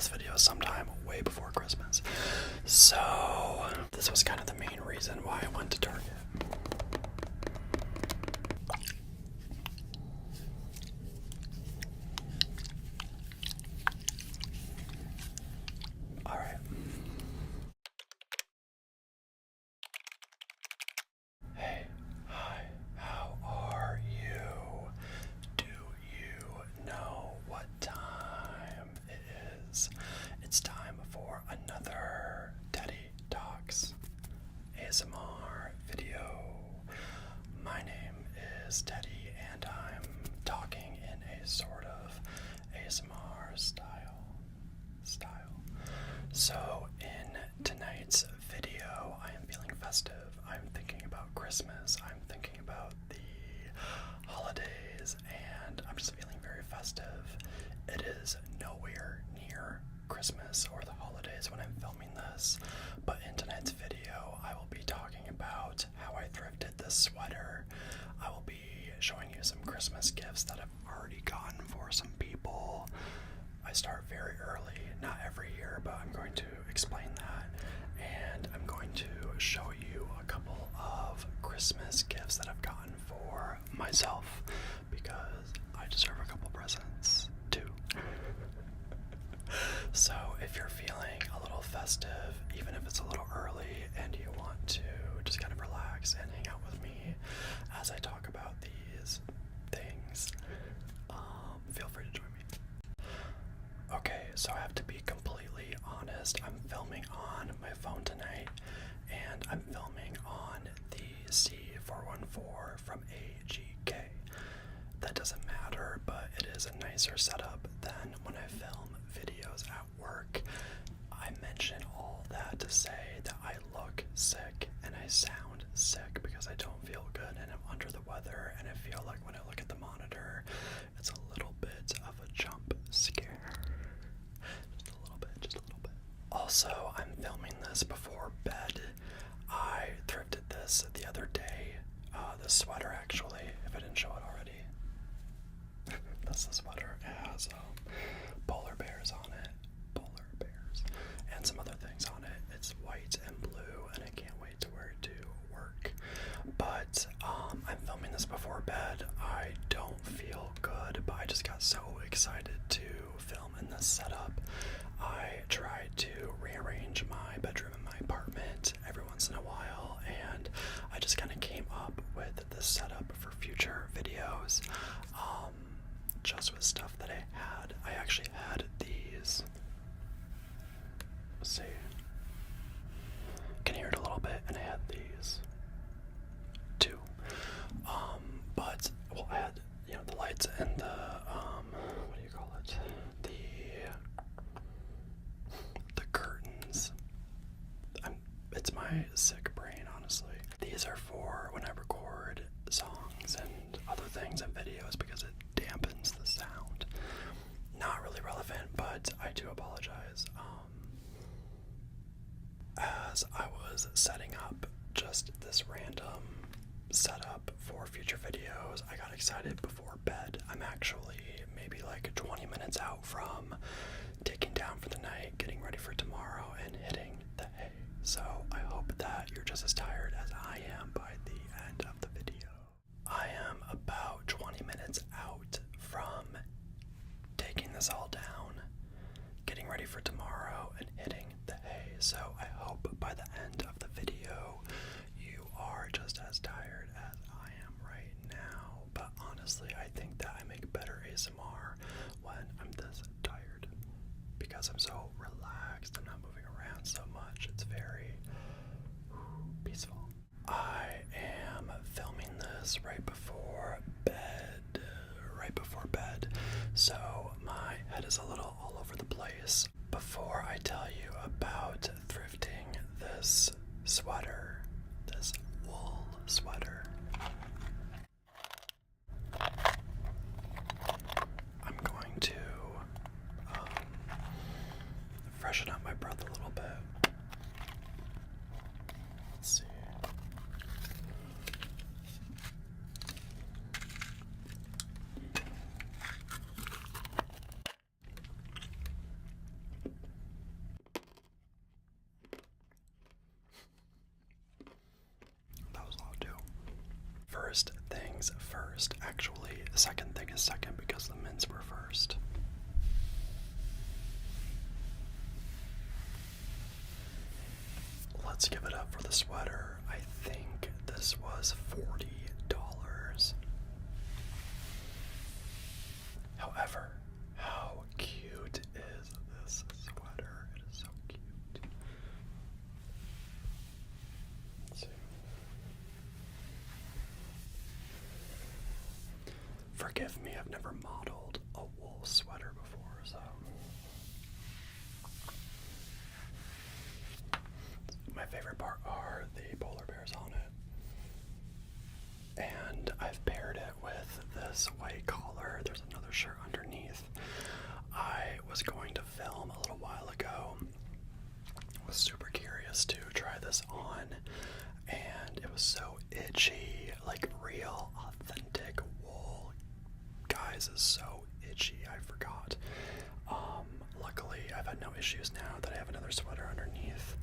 this video sometime way before Christmas. So this was kind of the main reason why I went to Target. Alright. Hey, hi, how are you? Do you know what time it is? It's time for another Teddy Talks ASMR video. My name is Teddy and I'm talking in a sort of ASMR style. So in tonight's video, I am feeling festive. I'm thinking about Christmas. I'm thinking about the holidays, and I'm just feeling very festive. It is nowhere near Christmas or the holidays when I'm filming this, but in tonight's video, I will be talking about how I thrifted this sweater. I will be showing you some Christmas gifts that I've already gotten for some people. I start very early, not every year, but I'm going to explain that, and I'm going to show you a couple of Christmas gifts that I've gotten for myself, because I deserve a couple presents too. So if you're feeling a little festive, even if it's a little early, and you want to just kind of relax and hang out with me as I talk about these things, feel free to join me. Okay, so I have to be completely honest. I'm filming on my phone tonight, and I'm filming on the C414 from AGK. That doesn't matter, but it is a nicer setup than when I film videos at work. I mention all that to say that I look sick and I sound sick because I don't feel good and I'm under the weather, and I feel like when I look at the monitor, it's a little bit of a jump scare. Just a little bit. Also, I'm filming this before bed. I thrifted this the other day. This sweater, actually, if I didn't show it already. That's the sweater. It has polar bears on it. Polar bears. And some other things on it. It's white and blue, and I can't wait to wear it to work. But I'm filming this before bed. I don't feel good, but I just got so excited to film in this setup. I tried to rearrange my bedroom in my apartment every once in a while, and I just kind of came up with this setup for future videos, just with stuff that I had. I actually had these. Let's see. Can hear it a little bit, and I had these too. But well, I had, you know, the lights and the what do you call it? The curtains. It's my sick brain, honestly. These are for when I record songs and other things and videos because it dampens the sound. Not really relevant, but I do apologize. As I was setting up just this random setup for future videos, I got excited before bed. I'm actually maybe like 20 minutes out from taking down for the night, getting ready for tomorrow, and hitting the hay. So I hope that you're just as tired as I am by the end of the video. I am about 20 minutes out from taking this all down, getting ready for tomorrow, and hitting the hay. So I hope by the end of the video you are just as tired as I am right now. But honestly, I think that I make better ASMR when I'm this tired, because I'm so relaxed. I'm not moving around so much. It's very peaceful. I am filming this right before bed. So my head is a little all over the place. Before I tell you about thrifting this sweater, this wool sweater, I'm going to freshen up my breath a little bit. Let's see. things first. Actually, the second thing is second because the mints were first. Let's give it up for the sweater. I think this was $40. However, how cute is this sweater? It is so cute. Let's see. Forgive me, I've never modeled a wool sweater before, so. My favorite part are the polar bears on it. And I've paired it with this white collar. There's another shirt underneath. I was going to film a little while ago. Was super curious to try this on, and it was so itchy, like real authentic wool. Guys, is so itchy, I forgot. Luckily, I've had no issues now that I have another sweater underneath.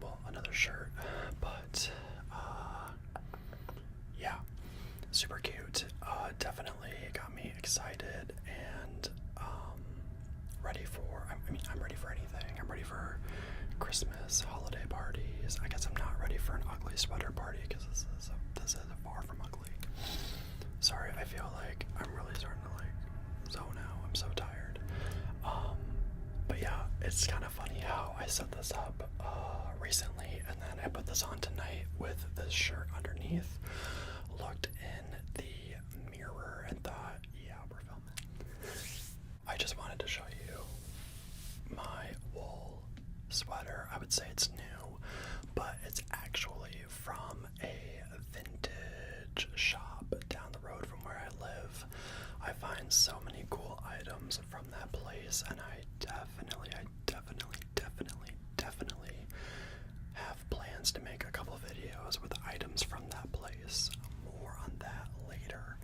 Well, another shirt, but yeah, super cute. Definitely got me excited and ready for. I'm ready for anything. I'm ready for Christmas, holiday parties. I guess I'm not ready for an ugly sweater party because this is far from ugly. Sorry, I feel like I'm really starting to zone out. I'm so tired. But yeah, it's kind of funny how I set this up recently and then I put this on tonight with this shirt underneath. Looked in the mirror and thought, yeah, we're filming. I just wanted to show you my wool sweater. I would say it's new, but it's actually from a vintage shop down the road from where I live. I find so many cool items from that place, and I definitely have plans to make a couple videos with items from that place. More on that later.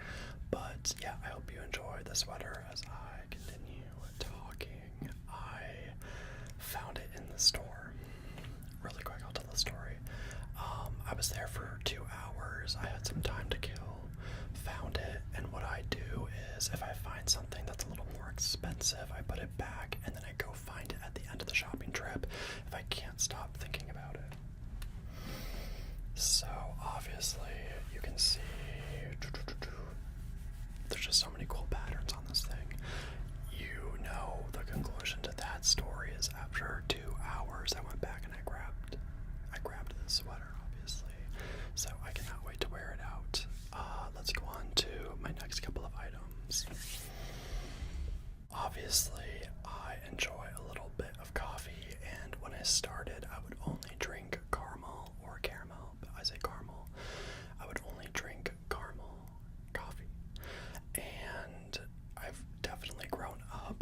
But yeah, I hope you enjoy the sweater as I continue talking. I found it in the store. Really quick, I'll tell the story. I was there for 2 hours. I had some time to kill. Found it, and what I do is if I find something that's a little more expensive, I put it back and then I go find it at the end of the shopping trip if I can't stop thinking about it. So obviously you can see there's just so many cool patterns on this thing. You know the conclusion to that story is after 2 hours I went back and I grabbed this sweater, obviously. So I cannot wait to wear it out. Let's go on to my next couple of items. Obviously, I enjoy a little bit of coffee, and when I started, I would only drink caramel or caramel, but I say caramel. I would only drink caramel coffee. And I've definitely grown up,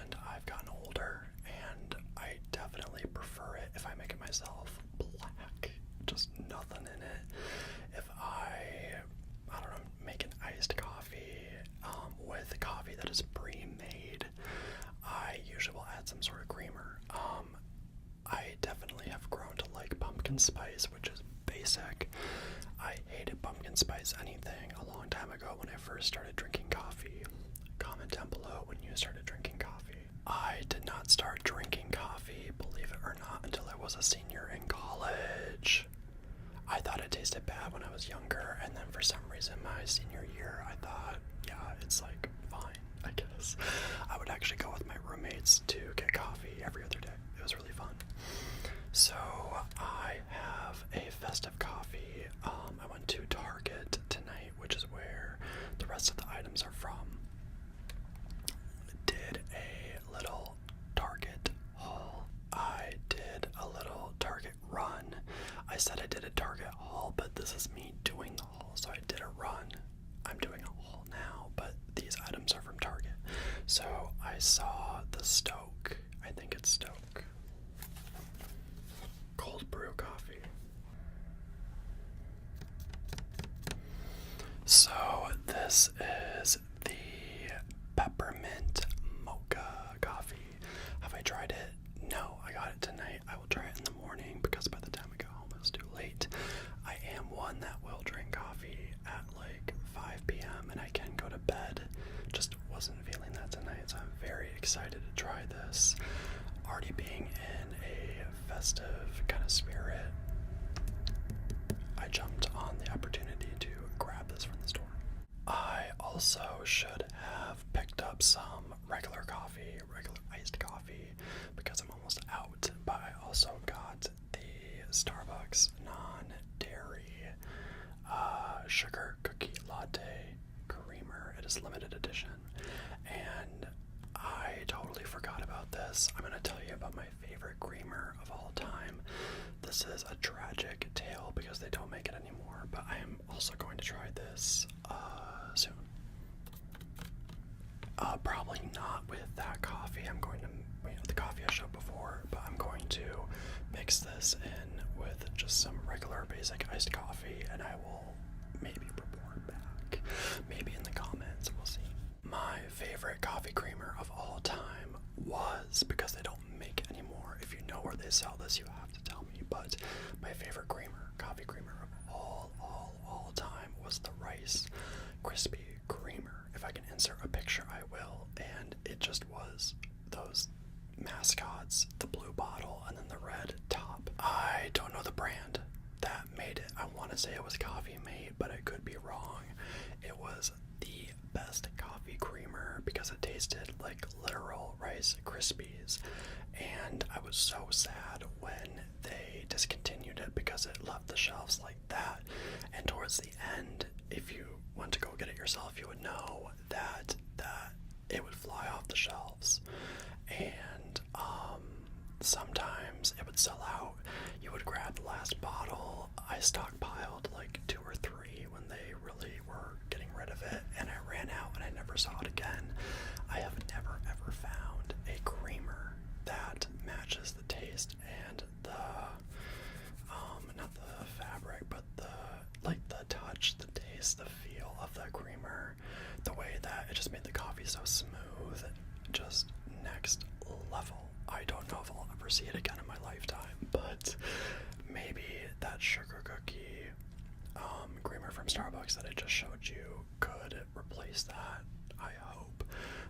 and I've gotten older, and I definitely prefer it if I make it myself black. Just nothing in it. If I don't know, make an iced coffee with coffee that is pre-made, I usually will add some sort of creamer. I definitely have grown to like pumpkin spice, which is basic. I hated pumpkin spice anything a long time ago when I first started drinking coffee. Comment down below when you started drinking coffee. I did not start drinking coffee, believe it or not, until I was a senior in college. I thought it tasted bad when I was younger, and then for some reason my senior year I thought, yeah, it's like fine, I guess. I would actually go with my roommates to get coffee every other day. It was really fun. So I have a festive coffee. I went to Target tonight, which is where the rest of the items are from. Did a little Target haul. I did a little Target run. I said I did a Target haul, but this is me doing the haul, so I did a run. I'm doing a haul now, but these items are from Target. So I saw the Stoke, I think it's Stoke, cold brew coffee. So this is the peppermint mocha coffee. Have I tried it? No, I got it tonight. I will try it in the morning because by the time I go home it's too late. I am one that will drink coffee at like Christmas, already being in a festive kind of spirit, I jumped on the opportunity to grab this from the store. I also should have picked up some regular coffee, regular iced coffee, because I'm almost out, but I also got the Starbucks non-dairy sugar cookie latte creamer. It is limited edition, and I totally forgot about this. I'm going to tell you about my favorite creamer of all time. This is a tragic tale because they don't make it anymore, but I am also going to try this soon. Probably not with that coffee. I'm going to, the coffee I showed before, but I'm going to mix this in with just some regular basic iced coffee, and I will maybe report back. Maybe in the comments, we'll see. My favorite coffee creamer of all time was, because they don't make it anymore. If you know where they sell this, you have to tell me, but my favorite coffee creamer of all time was the Rice Krispie Creamer. If I can insert a picture, I will. And it just was those mascots, the blue bottle and then the red top. I don't know the brand that made it. I want to say it was Coffee Mate, but I could be wrong. It was the best coffee creamer because it tasted like literal Rice Krispies, and I was so sad when they discontinued it because it left the shelves like that. And towards the end, if you went to go get it yourself, you would know that it would fly off the shelves, and sometimes it would sell out. You would grab the last bottle. I stockpiled like 2 or 3 when they really were getting rid of it, and I ran out and I never saw it again. I have never ever found a creamer that matches the taste and the not the fabric, but the touch, the taste, the feel of the creamer, the way that it just made the coffee so smooth, just next level. I don't know if I'll ever see it again in my lifetime, but maybe that sugar cookie creamer from Starbucks that I just showed you could replace that, I hope.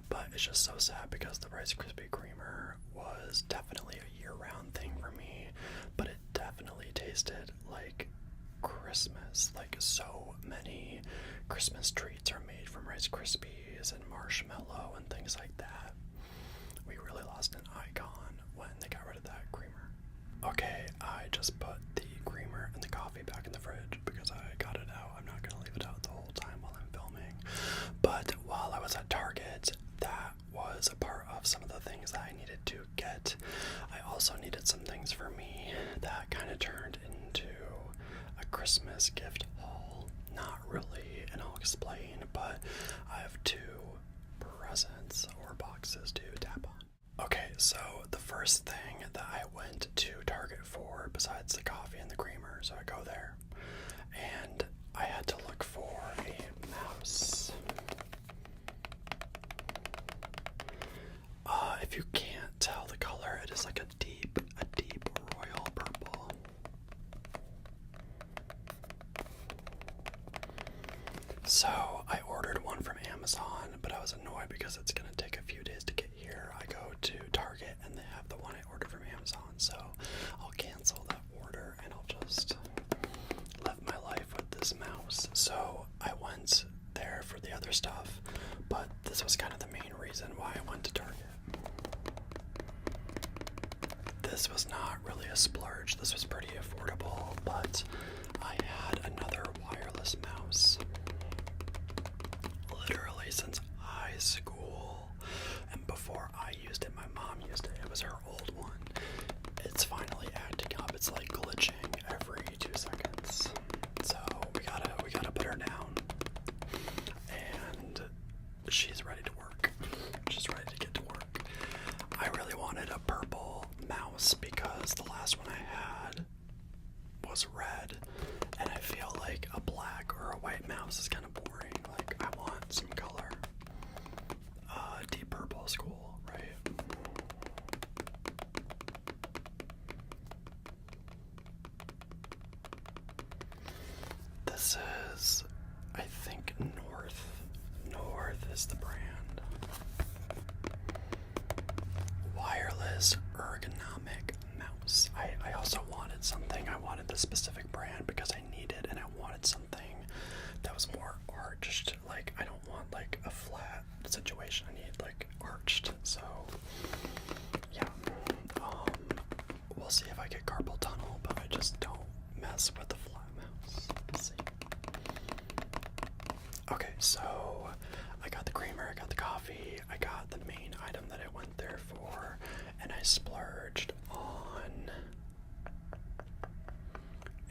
But it's just so sad because the Rice Krispie Creamer was definitely a year-round thing for me, but it definitely tasted like Christmas. Like, so many Christmas treats are made from Rice Krispies and marshmallow and things like that. We really lost an icon when they got rid of that creamer. Okay, I just put the creamer and the coffee back in the fridge because I got it out. I'm not gonna leave it out the whole time while I'm filming. But while I was at Target, that was a part of some of the things that I needed to get. I also needed some things for me that kind of turned into a Christmas gift haul. Not really, and I'll explain, but I have 2 presents or boxes to tap on. Okay, so the first thing that I went to Target for, besides the coffee and the creamer, so I go there, and I had to look for a mouse. If you can't tell the color, it is like a deep royal purple. So I ordered one from Amazon, but I was annoyed because it's gonna take a few days to get here. I go to Target and they have the one I ordered from Amazon, so I'll cancel that order and I'll just live my life with this mouse. So I went there for the other stuff, but this was kind of the main reason why I went to Target. This was not really a splurge. This was pretty affordable, but I had another wireless mouse literally since high school, and before I used it, my mom used it. It was her old one. It's finally acting up. It's like glitching every 2 seconds. So we gotta put her down, and she's ready to work. She's ready to get to work. I really wanted a purple mouse because the last one I had was red, and I feel like a black or a white mouse is kind of boring. Like, I want some color. Deep purple is cool, right? This is, I think, North is the brand. Why ergonomic mouse. I also wanted something. I wanted this specific brand because I needed, and I wanted something that was more arched. Like, I don't want like a flat situation. I need like arched. So yeah, we'll see if I get carpal tunnel, but I just don't mess with the flat mouse. We'll see. Okay, so I got the creamer, I got the coffee, I got the main item that I went there for, and I splurged on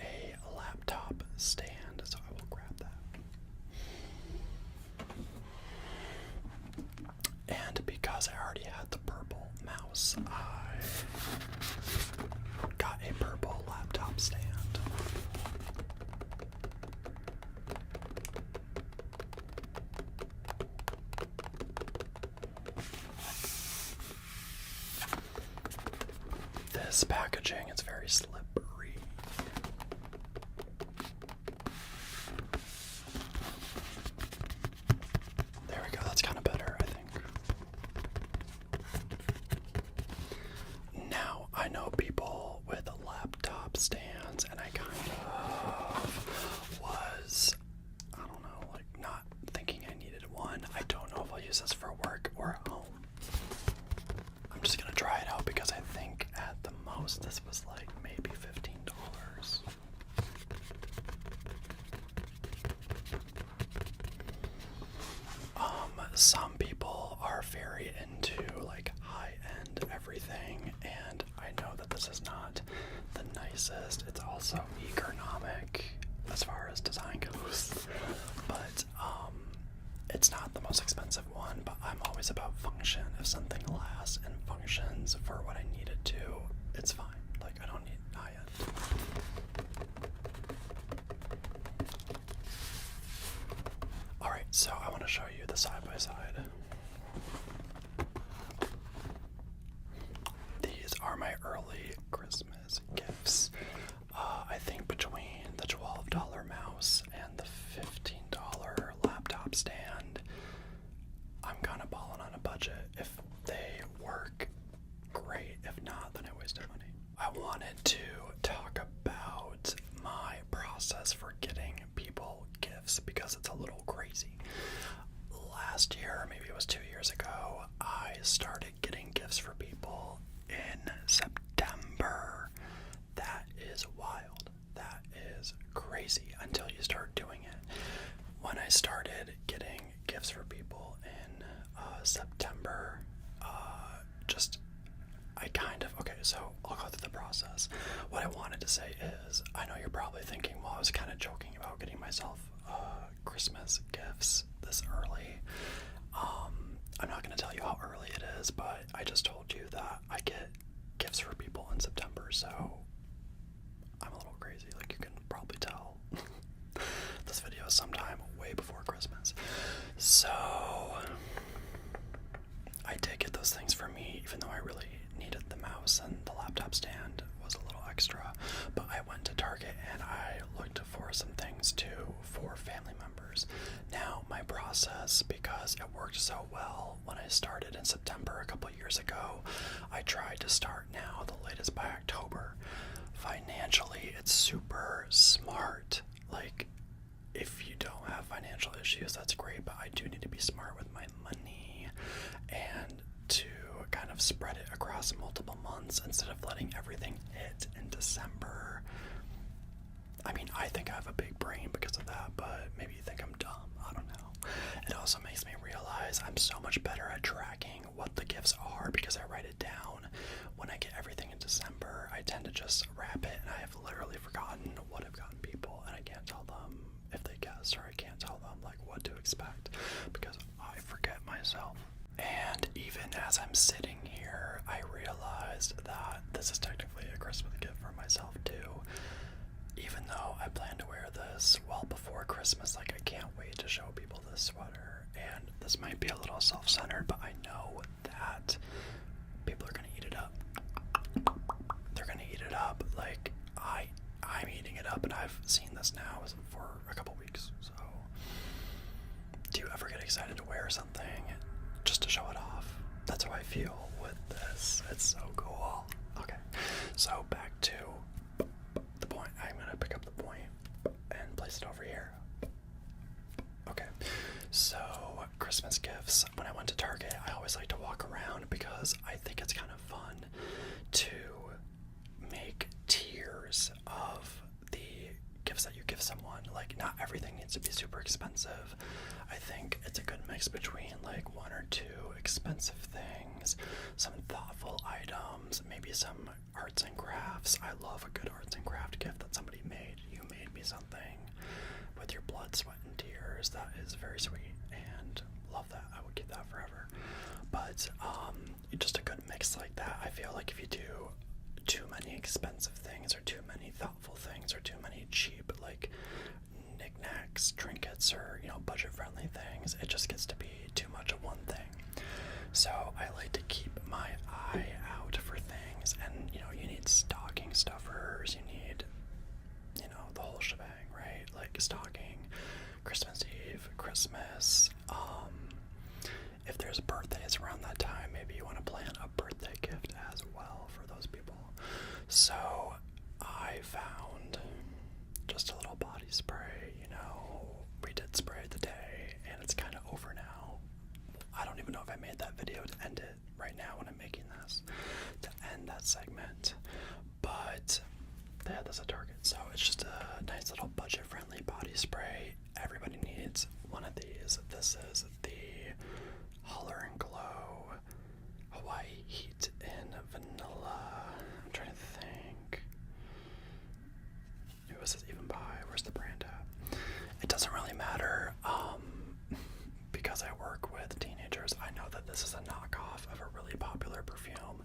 a laptop stand, so I will grab that. And because I already had the purple mouse, I got a purple laptop stand. This packaging is very slippery. There we go, that's kind of better, I think. Now, I know people with laptop stands, and I kind of was, I don't know, like not thinking I needed one. I don't know if I'll use this for work or at home. I'm just gonna try it out because I think at the most this was like maybe $15. Some people are very into like high-end everything, and I know that this is not the nicest. It's also ergonomic as far as design goes, but it's not the most expensive one. But I'm always about function. If something lasts and functions for what I need it to, it's fine. Like, I don't need high-end. Alright, so I want to show you the side-by-side. These are my early Christmas gifts. I think between the $12 mouse and the $15 laptop stand, I'm kind of balling on a budget. If they work, great. If not, then I wasted money. I wanted to talk about my process for getting people gifts because it's a little crazy. Last year, maybe it was 2 years ago, I started getting gifts for people in September. That is wild. That is crazy until you start doing it. When I started getting gifts for people in September, so I'll go through the process. What I wanted to say is, I know you're probably thinking, well, I was kind of joking about getting myself Christmas gifts this early. I'm not going to tell you how early it is, but I just told you that I get gifts for people in September, so I'm a little crazy, like you can probably tell. This video is sometime way before Christmas. So I did get those things for me, even though I really needed the mouse and the laptop stand was a little extra. But I went to Target and I looked for some things too for family members. Now, my process, because it worked so well when I started in September a couple years ago, I tried to start now, the latest by October. Financially, it's super smart. Like, if you don't have financial issues, that's great, but I do need to be smart with my money and to kind of spread it across multiple months instead of letting everything hit in December. I mean, I think I have a big brain because of that, but maybe you think I'm dumb. I don't know. It also makes me realize I'm so much better at tracking what the gifts are because I write it down. When I get everything in December, I tend to just wrap it, and I have literally forgotten what I've gotten people, and I can't tell them if they guess, or I can't tell them like what to expect because I forget myself. And even as I'm sitting here, I realized that this is technically a Christmas gift for myself too. Even though I plan to wear this well before Christmas, like I can't wait to show people this sweater. And this might be a little self-centered, but I know that people are gonna eat it up. They're gonna eat it up. Like I'm eating it up, and I've seen this now for a couple weeks. So, do you ever get excited to wear something just to show it off? That's how I feel with this. It's so cool. expensive. I think it's a good mix between like one or two expensive things, some thoughtful items, maybe some arts and crafts. I love a good arts and craft gift that somebody made. You made me something with your blood, sweat, and tears. That is very sweet, and love that. I would keep that forever. But just a good mix like that. I feel like if you do too many expensive things or too many thoughtful things or too many cheap like knickknacks, trinkets, or budget-friendly things, it just gets to be too much of one thing. So I like to keep my eye out for things, and you need stocking stuffers, you need the whole shebang, right? Like stocking, Christmas Eve, Christmas. If there's birthdays around that time, maybe you want to plan a birthday gift as well for those people. So I found just a little body spray. We did spray the day, and it's kind of over now. I don't even know if I made that video to end it right now when I'm making this, to end that segment. But they had this at Target, so it's just a nice little budget-friendly body spray. Everybody needs one of these. This is the Holler and Glow Hawaii Heat in Vanilla. I'm trying to think. Who is this even by? Where's the brand at? It doesn't really matter, because I work with teenagers. I know that this is a knockoff of a really popular perfume,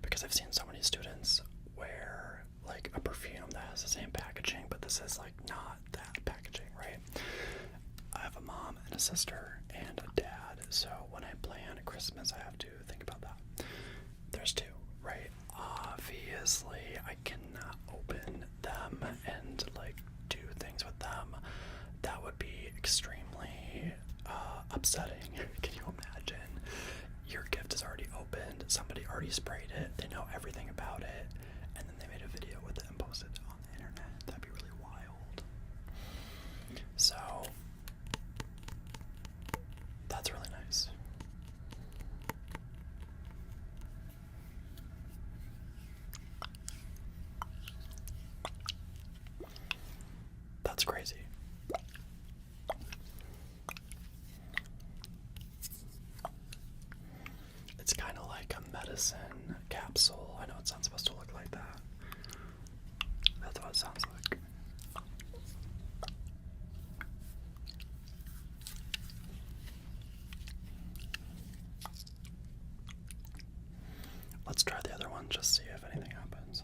because I've seen so many students wear like a perfume that has the same packaging, but this is like not that packaging, right? I have a mom and a sister and a dad, so when I plan Christmas, I have to think about that. There's two, right? Obviously, I cannot open them and like do things with them. That would be extremely upsetting. Can you imagine? Your gift is already opened, somebody already sprayed it, they know everything about it, and then they made a video with it and posted it on the internet. That'd be really wild. So that's really nice. That's crazy. It's kind of like a medicine capsule. I know it's not supposed to look like that. That's what it sounds like. Let's try the other one, just see if anything happens.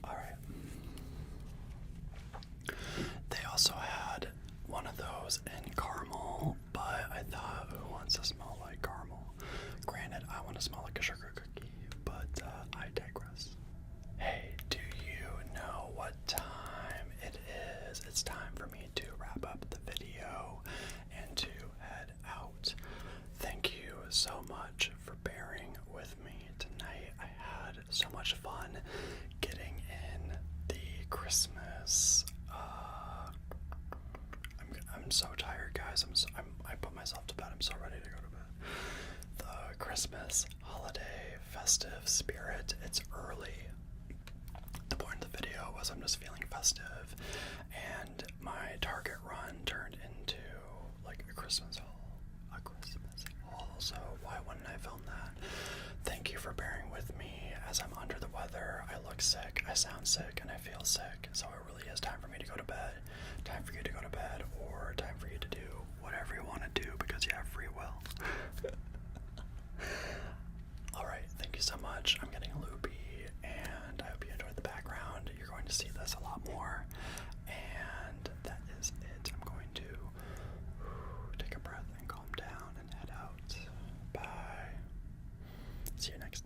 Alright. They also had one of those in caramel, but I thought, who wants to smell like caramel? Granted, I want to smell like a sugar cookie, but I digress. Hey, do you know what time it is? It's time for me to wrap up the video and to head out. Thank you so much for bearing with me tonight. I had so much fun getting in the Christmas. I'm so tired, guys. I put myself to bed. I'm so ready to go to bed. The Christmas holiday festive spirit. It's early. The point of the video was I'm just feeling festive, and my Target run turned into like a Christmas haul. So why wouldn't I film that? Thank you for bearing with me as I'm under the weather. I look sick, I sound sick, and I feel sick. So it really is time for me to go to bed. Time for you to go to bed, or time for you to do whatever you want to do because you have free will. Alright, thank you so much. I'm getting loopy, and I hope you enjoyed the background. You're going to see this a lot more. And that is it. I'm going to take a breath and calm down and head out. Bye. See you next time.